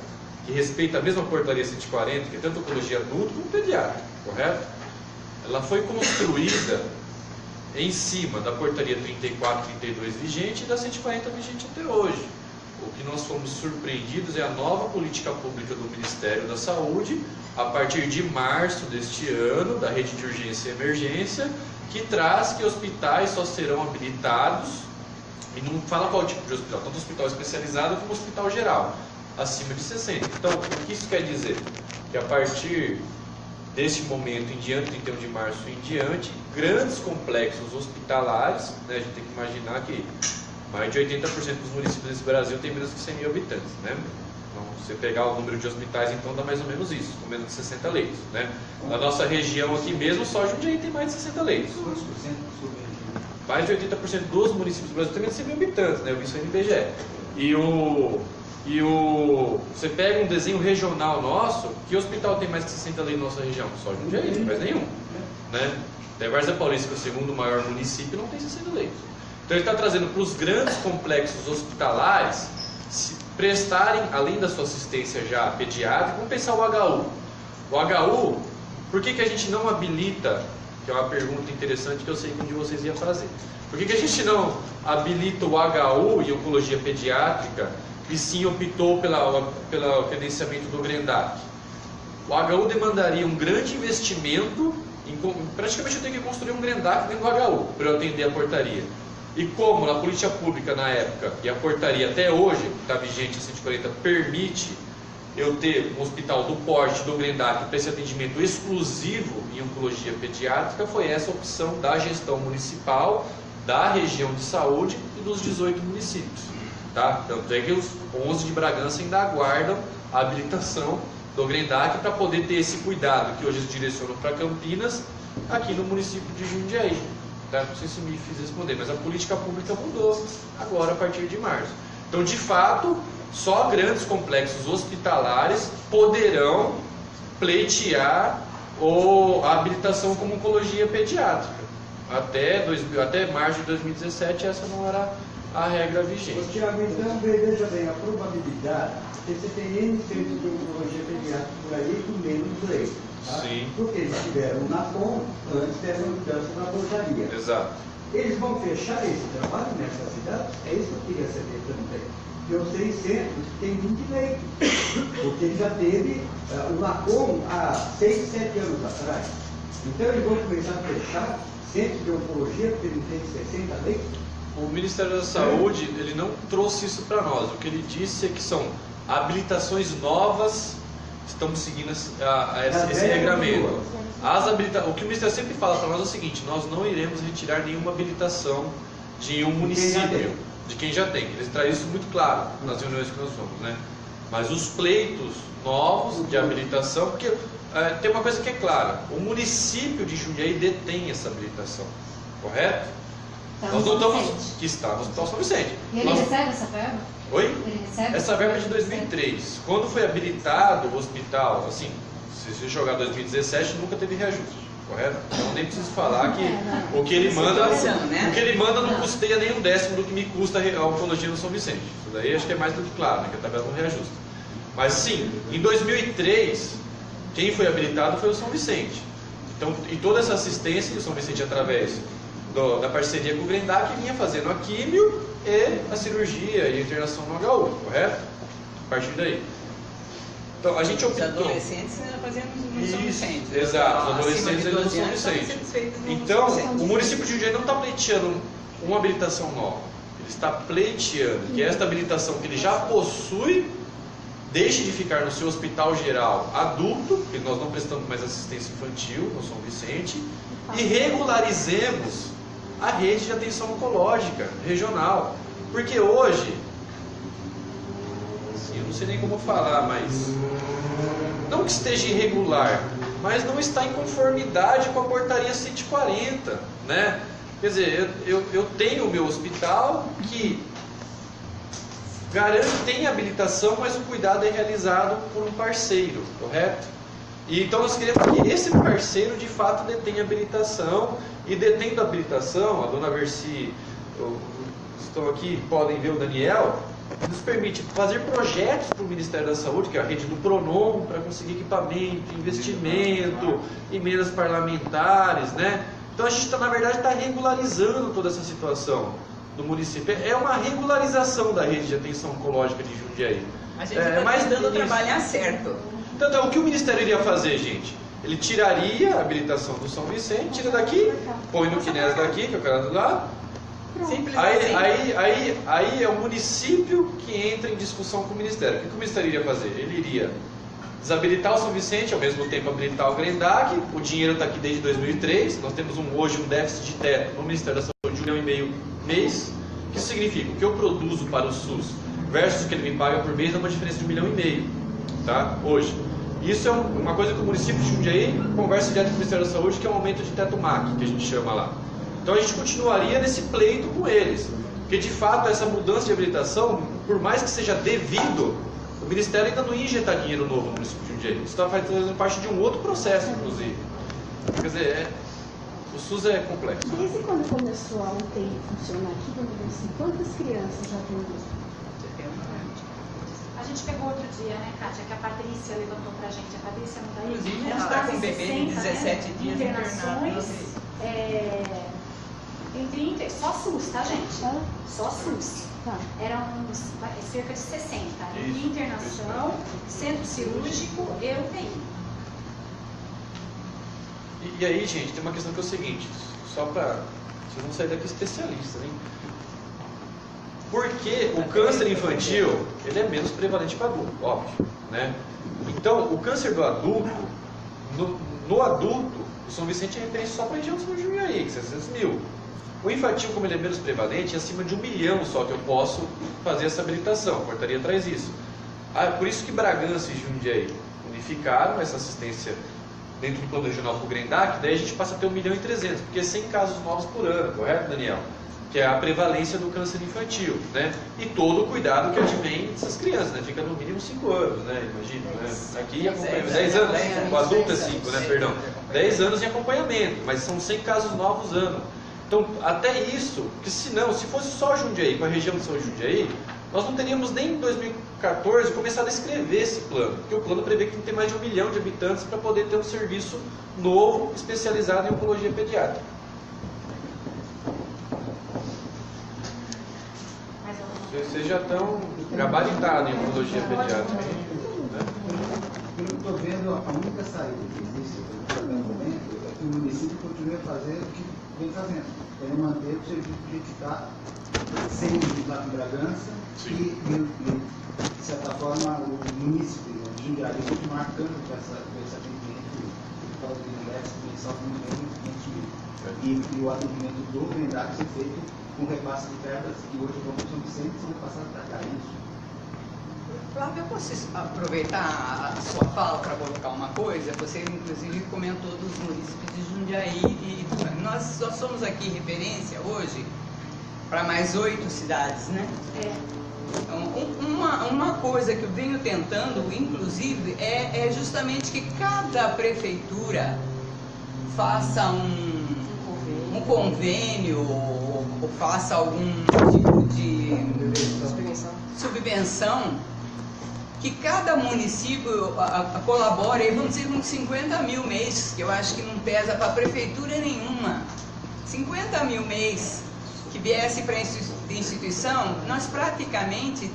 que respeita a mesma portaria 140, que é tanto oncologia adulto como pediátrica, correto? Ela foi construída em cima da portaria 34 e 32 vigente e da 140 vigente até hoje. O que nós fomos surpreendidos é a nova política pública do Ministério da Saúde, a partir de março deste ano, da rede de urgência e emergência, que traz que hospitais só serão habilitados, e não fala qual tipo de hospital, tanto hospital especializado como hospital geral, acima de 60. Então, o que isso quer dizer? Que a partir deste momento em diante, 31 de março em diante, grandes complexos hospitalares, né? A gente tem que imaginar que mais de 80% dos municípios desse Brasil tem menos que 100 mil habitantes, né? Então, se você pegar o número de hospitais, então dá mais ou menos isso, com menos de 60 leitos, né? Na nossa região aqui mesmo, só Jundiaí tem mais de 60 leitos. Quantos por cento do sul da região? Mais de 80% dos municípios do Brasil tem menos de 100 mil habitantes, né? Eu vi isso aí no IBGE. Você pega um desenho regional nosso, que hospital tem mais de 60 leitos na nossa região? Só Jundiaí, não faz nenhum, né? Até Várzea Paulista, que é o segundo maior município, não tem 60 leitos. Então ele está trazendo para os grandes complexos hospitalares se prestarem, além da sua assistência já pediátrica, vamos pensar o HU. O HU, por que a gente não habilita, que é uma pergunta interessante que eu sei que um de vocês ia fazer, por que a gente não habilita o HU em oncologia pediátrica e sim optou pelo credenciamento do GRENDAC? O HU demandaria um grande investimento, praticamente eu tenho que construir um GRENDAC dentro do HU para eu atender a portaria. E como na política pública na época, e a portaria até hoje, que está vigente a 140, permite eu ter um hospital do porte do GRENDAC para esse atendimento exclusivo em oncologia pediátrica, foi essa opção da gestão municipal, da região de saúde e dos 18 municípios. Tá? Tanto é que os 11 de Bragança ainda aguardam a habilitação do GRENDAC para poder ter esse cuidado que hoje eles direcionam para Campinas, aqui no município de Jundiaí. Tá? Não sei se me fiz responder, mas a política pública mudou agora a partir de março. Então, de fato, só grandes complexos hospitalares poderão pleitear a habilitação como oncologia pediátrica. Até março de 2017, essa não era a regra vigente. Tiago, então, veja bem, a probabilidade de você ter N centros de oncologia pediátrica por aí com menos leitos. Tá? Sim. Porque eles tiveram na POM, antes dessa mudança na portaria. Exato. Eles vão fechar esse trabalho nessa cidade? É isso que eu queria saber também. Eu sei centros que tem 20 leitos, porque ele já teve o NACOM há 6, 7 anos atrás. Então eles vão começar a fechar centros de oncologia porque ele tem 60 leitos? O Ministério da Saúde ele não trouxe isso para nós. O que ele disse é que são habilitações novas, estamos seguindo esse regramento. O que o Ministério sempre fala para nós é o seguinte: nós não iremos retirar nenhuma habilitação de um município, de quem já tem. Eles trazem isso muito claro nas reuniões que nós vamos, né? Mas os pleitos novos de habilitação, porque tem uma coisa que é clara: o município de Jundiaí detém essa habilitação, correto? Nós não estamos. Que está no Hospital São Vicente. E ele recebe essa verba? Oi? Ele recebe essa verba é de 2003. Quando foi habilitado o hospital, assim, se você jogar 2017, nunca teve reajuste, correto? Então nem preciso falar que o que ele manda não custeia nem um décimo do que me custa a oncologia no São Vicente. Isso daí acho que é mais do que claro, né? Que a tabela não reajusta. Mas sim, em 2003, quem foi habilitado foi o São Vicente. Então, e toda essa assistência que o São Vicente, através da parceria com o GRENDAC, vinha fazendo a químio e a cirurgia e a internação no HU, correto? A partir daí. Então, a gente optou... Os adolescentes ainda fazendo no São Vicente. Exato, os adolescentes ainda no São Vicente. Então, o município de Jundiaí não está pleiteando uma habilitação nova. Ele está pleiteando que esta habilitação que ele já possui deixe de ficar no seu hospital geral adulto, porque nós não prestamos mais assistência infantil no São Vicente, e regularizemos a rede de atenção oncológica regional. Porque hoje, assim, eu não sei nem como falar, mas não que esteja irregular, mas não está em conformidade com a portaria 140, né? Quer dizer, eu tenho o meu hospital que garante, tem habilitação, mas o cuidado é realizado por um parceiro, correto? E então nós queremos que esse parceiro de fato detenha habilitação, e detendo a habilitação, a dona Versi, estão aqui, podem ver o Daniel, nos permite fazer projetos para o Ministério da Saúde, que é a rede do PRONOM, para conseguir equipamento, investimento, emendas parlamentares, né? Então a gente na verdade está regularizando toda essa situação do município. É uma regularização da rede de atenção oncológica de Jundiaí. A gente está dando trabalhar certo. Então, o que o Ministério iria fazer, gente? Ele tiraria a habilitação do São Vicente, tira daqui, põe no Quinés daqui, que é o cara do lado. Simples assim. Aí é o município que entra em discussão com o Ministério. O que o Ministério iria fazer? Ele iria Desabilitar o São Vicente, ao mesmo tempo habilitar o Grendac, o dinheiro está aqui desde 2003, nós temos hoje um déficit de teto no Ministério da Saúde de 1,5 milhão mês, que significa o que eu produzo para o SUS versus o que ele me paga por mês dá uma diferença de 1,5 milhão, tá? Hoje. Isso é uma coisa que o município de Jundiaí conversa direto com o Ministério da Saúde, que é um aumento de teto MAC, que a gente chama lá. Então a gente continuaria nesse pleito com eles, porque de fato essa mudança de habilitação, por mais que seja devido, o Ministério ainda não ia injetar dinheiro novo no município de Jundiaí. Isso está fazendo parte de um outro processo, inclusive. Quer dizer, o SUS é complexo. Desde quando começou a UTI funcionar aqui, vamos ver assim, quantas crianças já atenderam? A gente pegou outro dia, né, Kátia, que a Patrícia levantou pra gente. A Patrícia não tá aí. Inclusive, Eram ela está quase com um bebê de 60, 17 né, dias internações, internado. em 30, só SUS, tá, gente? Só SUS. Tá. Eram cerca de 60. Isso, Internação, centro cirúrgico e UTI. E aí, gente, tem uma questão que é o seguinte, só para vocês vão sair daqui especialistas, hein? Porque o câncer infantil, ele é menos prevalente para adulto, óbvio, né? Então, o câncer do adulto, no adulto, o São Vicente é referência só para a região do São Jundiaí, que é 600 mil. O infantil, como ele é menos prevalente, é acima de 1 milhão só que eu posso fazer essa habilitação, a portaria traz isso. Por isso que Bragança e Jundiaí unificaram essa assistência dentro do plano regional para o Grendac, daí a gente passa a ter 1,3 milhão, porque é 100 casos novos por ano, correto, Daniel? Que é a prevalência do câncer infantil, né? E todo o cuidado que advém dessas crianças, né? Fica no mínimo 5 anos, né? Imagina, né? Aqui acompanha 10 anos, o adulto é 5, né? Perdão. 10 anos em acompanhamento, mas são 100 casos novos ano. Então, até isso, que se fosse só Jundiaí, com a região de São Jundiaí, nós não teríamos nem em 2014 começado a escrever esse plano, porque o plano prevê que tem que ter mais de 1 milhão de habitantes para poder ter um serviço novo, especializado em oncologia pediátrica. Vocês já estão gabaritados em oncologia pediátrica. Né? Pelo que estou vendo, a única saída que existe no momento é que o município continue a fazer o que vem fazendo. É manter o serviço que a gente está sem lá em Bragança e, de certa forma, o município de Jundiaí marcando com esse atendimento por causa do ingresso mensal de 1.500.000. E o atendimento do Grendac ser feito com repasse de verbas que hoje vão para São Vicente são repassados para cá. Flávio, eu posso aproveitar a sua fala para colocar uma coisa? Você, inclusive, comentou dos municípios de Jundiaí e nós somos aqui referência hoje para mais 8 cidades, né? Então, uma coisa que eu venho tentando, inclusive, é justamente que cada prefeitura faça um convênio ou faça algum tipo de subvenção, que cada município colabore, vamos dizer, com 50 mil mês, que eu acho que não pesa para prefeitura nenhuma. 50 mil mês que viesse para a instituição, nós praticamente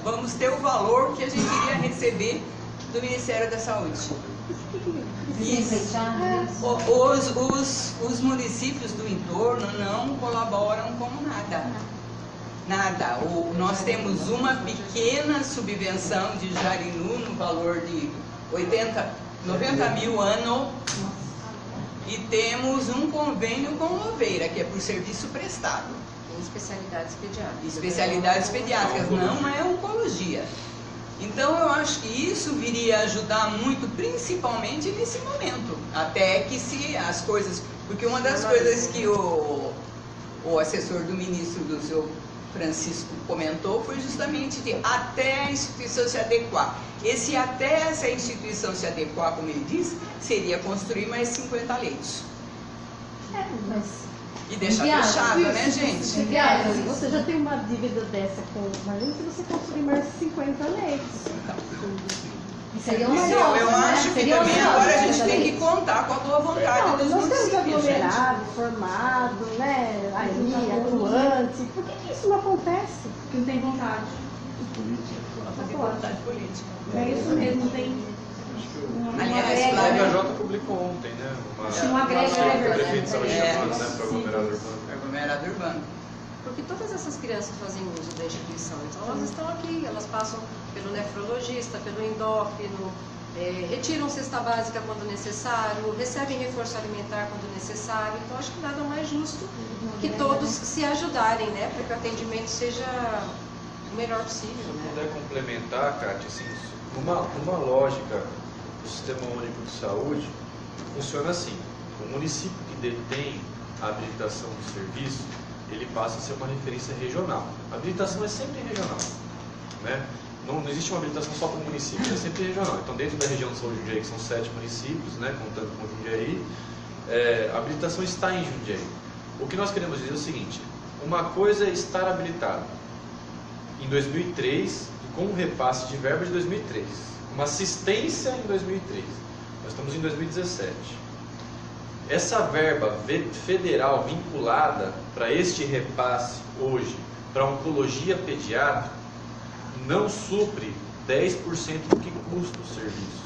vamos ter o valor que a gente iria receber do Ministério da Saúde. Os municípios do entorno não colaboram com nada. Nada. Nós temos uma pequena subvenção de Jarinu no valor de 90 mil ano e temos um convênio com Louveira, que é por serviço prestado. Tem especialidades pediátricas. Especialidades pediátricas, não é oncologia. Então eu acho que isso viria a ajudar muito, principalmente nesse momento, até que se as coisas... Porque uma das coisas que o assessor do ministro, do seu Francisco, comentou foi justamente de até a instituição se adequar. Até essa instituição se adequar, como ele disse, seria construir mais 50 leitos. Mas... E deixar fechado, né, gente? Se você já tem uma dívida dessa com... Imagina se você construir mais 50 leitos. Seria eu acho que também agora a gente tem que contar com a boa vontade dos nós temos municípios, aglomerado, formado, né, aí, atuante. Por que isso não acontece? Porque não tem vontade. Tem vontade política. É isso mesmo, tem... Aliás, A Flávio, FJ publicou ontem, né? Uma greve, que o prefeito estava chamando, né? Para aglomerado urbano. aglomerado urbano. Porque todas essas crianças fazem uso da instituição, então elas estão aqui, elas passam pelo nefrologista, pelo endócrino, retiram cesta básica quando necessário, recebem reforço alimentar quando necessário. Então, acho que nada mais justo que todos se ajudarem, né? Para que o atendimento seja o melhor possível. Se Né? eu puder complementar, Kátia, assim, uma lógica do Sistema Único de Saúde funciona assim: o município que detém a habilitação do serviço, ele passa a ser uma referência regional. A habilitação é sempre regional, né? Não existe uma habilitação só para o município, é sempre regional. Então, dentro da região de São Jundiaí, que são 7 municípios, né, contando com Jundiaí, a habilitação está em Jundiaí. O que nós queremos dizer é o seguinte: uma coisa é estar habilitado em 2003, com um repasse de verba de 2003, uma assistência em 2003. Nós estamos em 2017. Essa verba federal vinculada para este repasse hoje, para oncologia pediátrica, não supre 10% do que custa o serviço.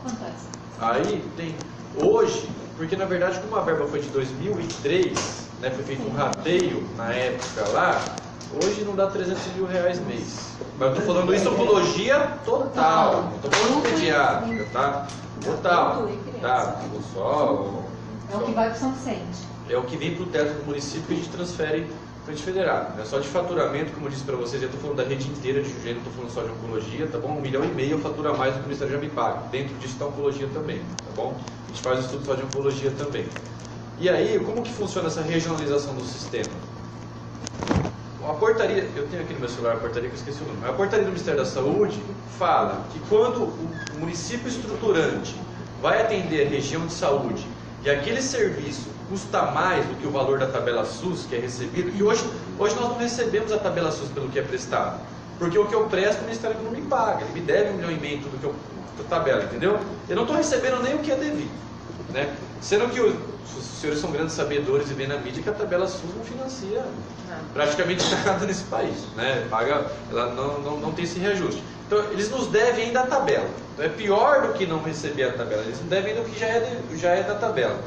Quanto é? Aí tem, hoje, porque na verdade como a verba foi de 2003, né, foi feito um rateio na época lá, hoje não dá 300 mil reais mês. Mas eu estou falando isso oncologia total, não estou falando pediátrica, tá? Total, tá? Só É o que vai para o São Vicente. é o que vem para o teto do município que a gente transfere para a gente federado. Né? Só de faturamento, como eu disse para vocês, eu estou falando da rede inteira de Jundiaí, não estou falando só de oncologia, tá bom? 1,5 milhão fatura mais do que o Ministério já me paga. Dentro disso está a oncologia também, tá bom? A gente faz estudo só de oncologia também. E aí, como que funciona essa regionalização do sistema? A portaria, eu tenho aqui no meu celular a portaria que eu esqueci o nome. A portaria do Ministério da Saúde fala que quando o município estruturante vai atender a região de saúde e aquele serviço custa mais do que o valor da tabela SUS que é recebido, que hoje nós não recebemos a tabela SUS pelo que é prestado, porque o que eu presto o Ministério não me paga, ele me deve 1,5 milhão tudo que eu tabela, entendeu? Eu não estou recebendo nem o que é devido, né? Sendo que os senhores são grandes sabedores e vêem na mídia que a tabela SUS não financia praticamente nada nesse país, né? Paga, ela não tem esse reajuste. Então, eles nos devem ainda a tabela. Então, é pior do que não receber a tabela. Eles nos devem ainda o que já é da tabela.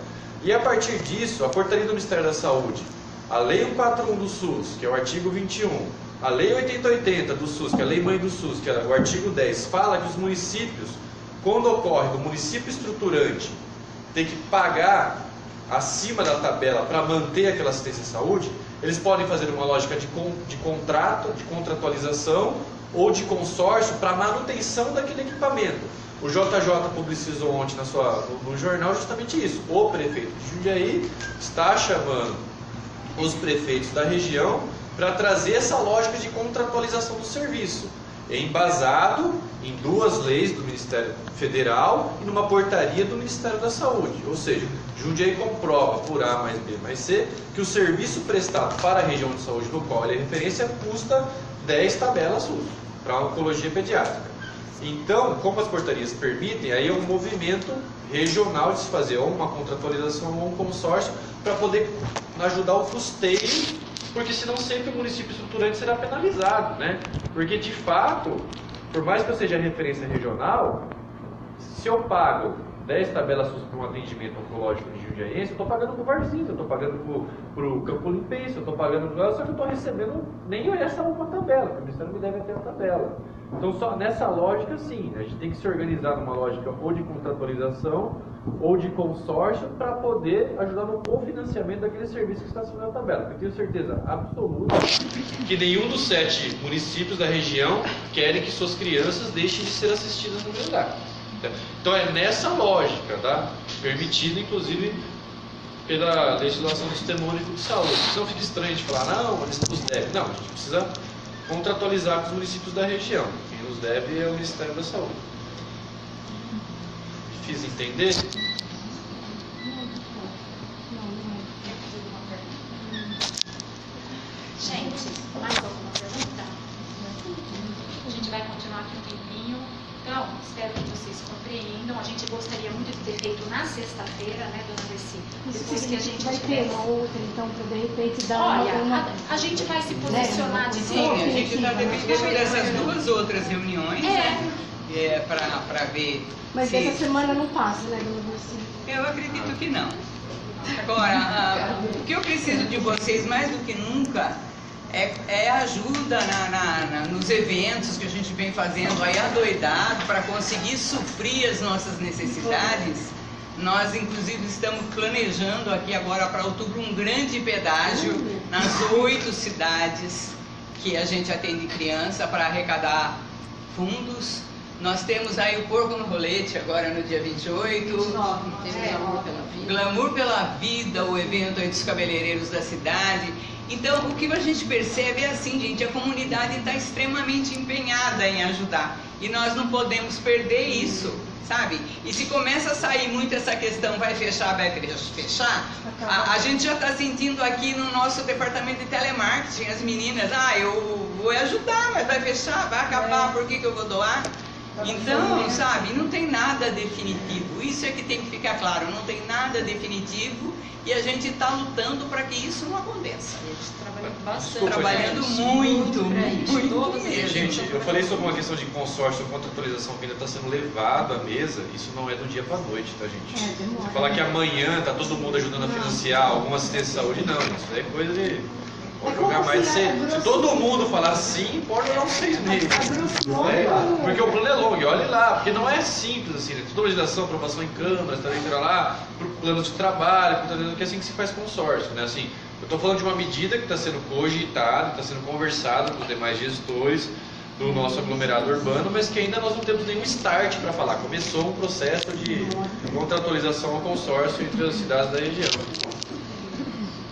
E a partir disso, a portaria do Ministério da Saúde, a Lei 141 do SUS, que é o artigo 21, a Lei 8080 do SUS, que é a Lei Mãe do SUS, que é o artigo 10, fala que os municípios, quando ocorre do município estruturante, tem que pagar acima da tabela para manter aquela assistência à saúde, eles podem fazer uma lógica de contrato, de contratualização ou de consórcio para manutenção daquele equipamento. O JJ publicizou ontem no jornal justamente isso. O prefeito de Jundiaí está chamando os prefeitos da região para trazer essa lógica de contratualização do serviço, embasado em 2 leis do Ministério Federal e numa portaria do Ministério da Saúde. Ou seja, Jundiaí comprova por A mais B mais C que o serviço prestado para a região de saúde no qual ele é referência custa 10 tabelas SUS para a oncologia pediátrica. Então, como as portarias permitem, aí é um movimento regional de se fazer ou uma contratualização ou um consórcio para poder ajudar o custeio, porque senão sempre o município estruturante será penalizado, né? Porque de fato, por mais que eu seja referência regional, se eu pago 10 tabelas SUS para um atendimento oncológico de Jundiaí, eu estou pagando para o Varzinho, eu estou pagando para o Campo Limpense, eu estou pagando para ela, só que eu estou recebendo nem essa uma tabela, porque o Ministério me deve ter a tabela. Então, só nessa lógica, sim, a gente tem que se organizar numa lógica ou de contratualização ou de consórcio para poder ajudar no cofinanciamento daquele serviço que está acima da tabela. Eu tenho certeza absoluta que nenhum dos 7 municípios da região querem que suas crianças deixem de ser assistidas no Grendac. Então é nessa lógica, tá? Permitido inclusive pela legislação do Sistema Único de Saúde. Não fica estranho a gente falar, não, eles nos devem. Não, a gente precisa contratualizar com os municípios da região. Quem nos deve é o Ministério da Saúde. Fiz entender? Gente, mais alguma pergunta? A gente vai continuar aqui um tempinho. Então, espero que vocês compreendam. A gente gostaria muito de ter feito na sexta-feira, né, dona Bessi? Depois que a gente vai ter uma outra, então, para de repente dar Olha, uma... a gente vai se posicionar de Sim, a gente está dependendo dessas 2 outras reuniões, né? Para ver. Mas se... essa semana não passa, né, dona Bessi? Eu acredito que não. Agora, o que eu preciso de vocês mais do que nunca é ajuda nos eventos que a gente vem fazendo aí adoidado para conseguir suprir as nossas necessidades. Nós, inclusive, estamos planejando aqui agora para outubro um grande pedágio nas 8 cidades que a gente atende criança para arrecadar fundos. Nós temos aí o Porco no Rolete agora no dia 28. Glamour pela Vida, o evento aí dos cabeleireiros da cidade. Então, o que a gente percebe é assim, gente, a comunidade está extremamente empenhada em ajudar. E nós não podemos perder isso, sabe? E se começa a sair muito essa questão, vai fechar, a gente já está sentindo aqui no nosso departamento de telemarketing, as meninas, eu vou ajudar, mas vai fechar, vai acabar, por que eu vou doar? Então, sabe, não tem nada definitivo. Isso é que tem que ficar claro, não tem nada definitivo e a gente está lutando para que isso não aconteça. A gente está trabalhando bastante. Desculpa, trabalhando gente. muito mesmo. Gente, eu falei sobre uma questão de consórcio, contratualização que ainda está sendo levado à mesa. Isso não é do dia para a noite, tá, gente? Você falar que amanhã está todo mundo ajudando a financiar alguma assistência de saúde, não. Isso é coisa de... Pode jogar mais cedo. Se todo mundo falar sim, pode jogar uns 6 meses. Porque o plano é longo, e olhe lá, porque não é simples assim, né? Toda legislação, aprovação em câmaras, entra lá, plano de trabalho, que é assim que se faz consórcio, né? Assim, eu estou falando de uma medida que está sendo cogitada, está sendo conversada com os demais gestores do nosso aglomerado urbano, mas que ainda nós não temos nenhum start para falar. Começou um processo de contratualização ao consórcio entre as cidades da região.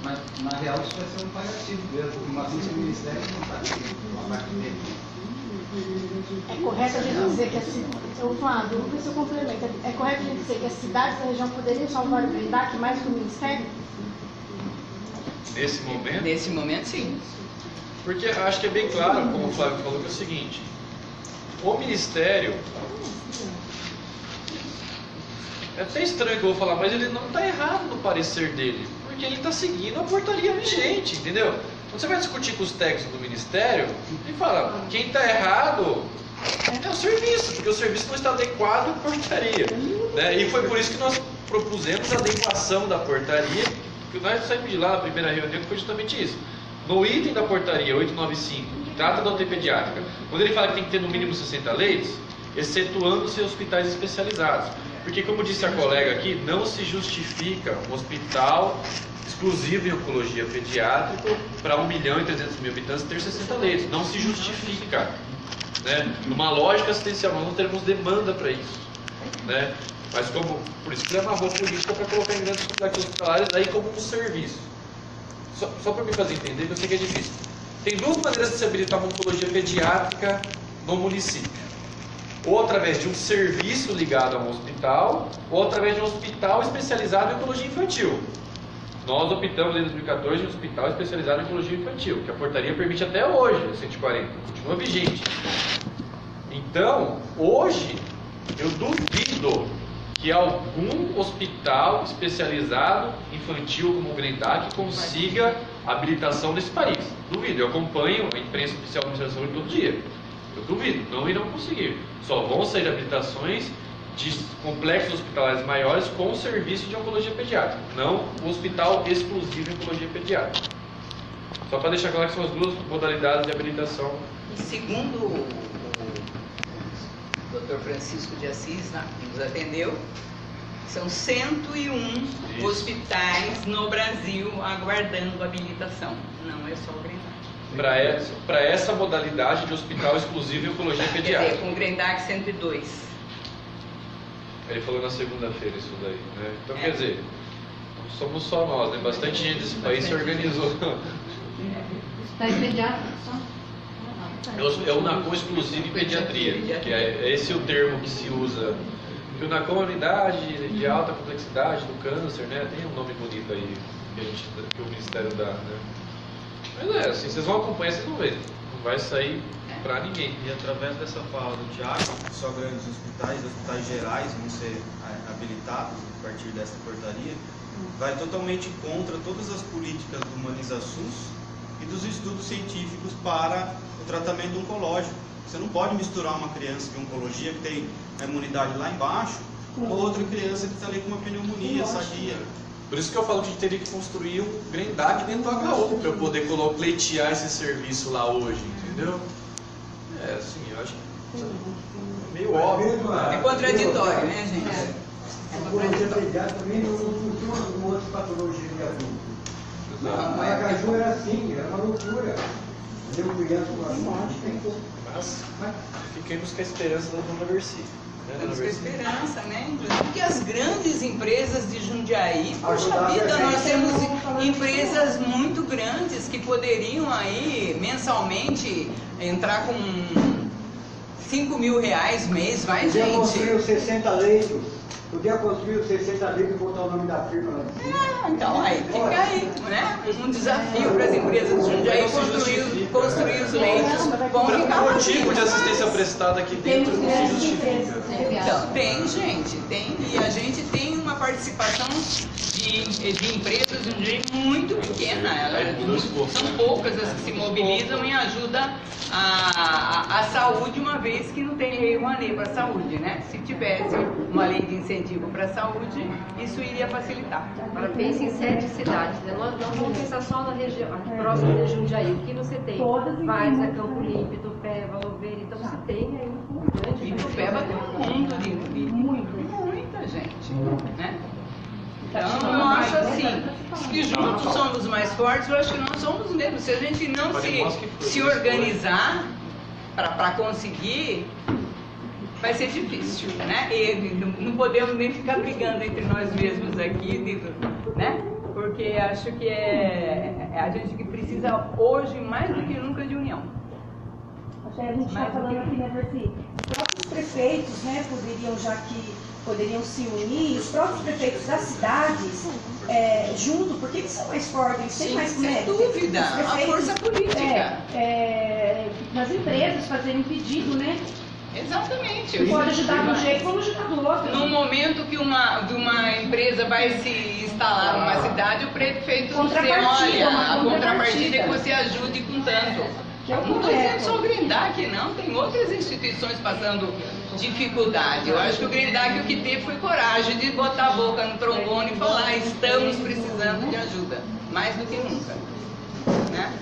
Mas, na real, isso vai ser um paliativo mesmo, porque uma vez que o Ministério não está aqui, uma parte dele. É correto a gente dizer que eu complemento. É correto a gente dizer que as cidades da região poderiam salvar o Grendac mais que o Ministério? Nesse momento? Nesse momento, sim. Porque acho que é bem claro, como o Flávio falou, que é o seguinte: o Ministério, é até estranho que eu vou falar, mas ele não está errado no parecer dele, porque ele está seguindo a portaria vigente, entendeu? Quando você vai discutir com os técnicos do Ministério, ele fala, quem está errado é o serviço, porque o serviço não está adequado à portaria, né? E foi por isso que nós propusemos a adequação da portaria, que nós saímos de lá na primeira reunião, que foi justamente isso. No item da portaria 895, que trata da UTI pediátrica, quando ele fala que tem que ter no mínimo 60 leitos, excetuando-se hospitais especializados. Porque, como disse a colega aqui, não se justifica um hospital exclusivo em oncologia pediátrica para 1.300.000 habitantes ter 60 leitos. Não se justifica. Né? Numa lógica assistencial, nós não teremos demanda para isso. Né? Mas por isso que ele amarrou a política para colocar em grandes complexos hospitalares aí como um serviço. Só para me fazer entender, que eu sei que é difícil. Tem duas maneiras de se habilitar uma oncologia pediátrica no município. Ou através de um serviço ligado a um hospital, ou através de um hospital especializado em oncologia infantil. Nós optamos em 2014 em um hospital especializado em oncologia infantil, que a portaria permite até hoje, 140, continua vigente. Então, hoje, eu duvido que algum hospital especializado infantil como o Grendac consiga habilitação nesse país. Duvido, eu acompanho a imprensa oficial do Ministério da Saúde todo dia. Eu duvido, não irão conseguir. Só vão sair habilitações de complexos hospitalares maiores com serviço de oncologia pediátrica, não o hospital exclusivo em oncologia pediátrica. Só para deixar claro que são as duas modalidades de habilitação. E segundo o Dr. Francisco de Assis, né, que nos atendeu, são 101 hospitais no Brasil aguardando habilitação. Não é só o Grendac. Para essa modalidade de hospital exclusivo em oncologia pediátrica. Quer dizer, com o Grendac 102. Ele falou na segunda-feira isso daí, né? Então, quer dizer, não somos só nós, né? Bastante gente desse país se organizou. Hospitais pediátricos só? É o NACOM exclusivo em pediatria, que é esse o termo que se usa. Porque o NACOM é uma unidade de alta complexidade do câncer, né? Tem um nome bonito aí que o Ministério dá, né? Mas é, assim, vocês vão acompanhar, vocês vão ver. Não vai sair para ninguém. E através dessa fala do Tiago, só grandes hospitais gerais vão ser habilitados a partir dessa portaria, vai totalmente contra todas as políticas do Humaniza-SUS e dos estudos científicos para o tratamento oncológico. Você não pode misturar uma criança de oncologia que tem a imunidade lá embaixo com outra criança que está ali com uma pneumonia sadia. Por isso que eu falo que a gente teria que construir um Grendac dentro do HU para eu poder pleitear esse serviço lá hoje, entendeu? É, assim, eu acho que é meio óbvio. É contraditório, né, gente? A polícia pediátrica também não funciona com outras patologias de adulto. A Aracaju era assim, era uma loucura. Deu criança com a morte. Mas fiquemos com a esperança da dona Versi. Temos com esperança, né? Porque as grandes empresas de Jundiaí, poxa vida, nós temos empresas muito grandes que poderiam aí mensalmente entrar com 5 mil reais mês, vai, Podia gente. construir os 60 leitos. Podia construir os 60 leitos e botar o nome da firma lá em cima. Então aí fica aí, né? Um desafio para as empresas de Jundiaí construir os leitos. Vão ficar O tipo de assistência prestada aqui dentro não se justifica. Então, tem, gente, tem. E a gente tem uma participação de empresas de Jundiaí muito pequena. São poucas as que se mobilizam em ajuda à saúde, uma vez que não tem lei Rouanet para a saúde, né? Se tivesse uma lei de incentivo para a saúde, isso iria facilitar. Agora pense em 7 cidades, né? Nós não vamos pensar só na região, aqui próximo de Jundiaí. O que você tem? Várzea, Campo Limpo, Itupeva, Louveira, então você tem aí um grande. Itupeva tem um mundo de muita gente, né? Então, eu acho assim, que juntos somos mais fortes, eu acho que nós somos mesmo. Se a gente não se organizar para conseguir, vai ser difícil, né? E não podemos nem ficar brigando entre nós mesmos aqui, né? Porque acho que é a gente que precisa hoje, mais do que nunca, de união. Até a gente está falando aqui, né, Versi? Os próprios prefeitos, né, poderiam se unir, os próprios prefeitos das cidades, junto, porque eles são mais fortes, eles têm mais mérito. Sem dúvida, a força política. Nas empresas fazerem pedido, né? Exatamente. Pode ajudar de um jeito, vamos ajudar do outro. No momento que uma empresa vai se instalar numa cidade, o prefeito você olha a contrapartida é que você ajude com tanto. Não estou dizendo só o Grendac, não, tem outras instituições passando dificuldade. Eu acho que o Grendac o que teve foi coragem de botar a boca no trombone e falar: estamos precisando de ajuda, mais do que nunca. Né?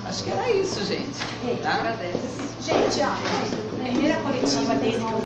Acho que era isso, gente. Gente, ó, primeira coletiva desde que eu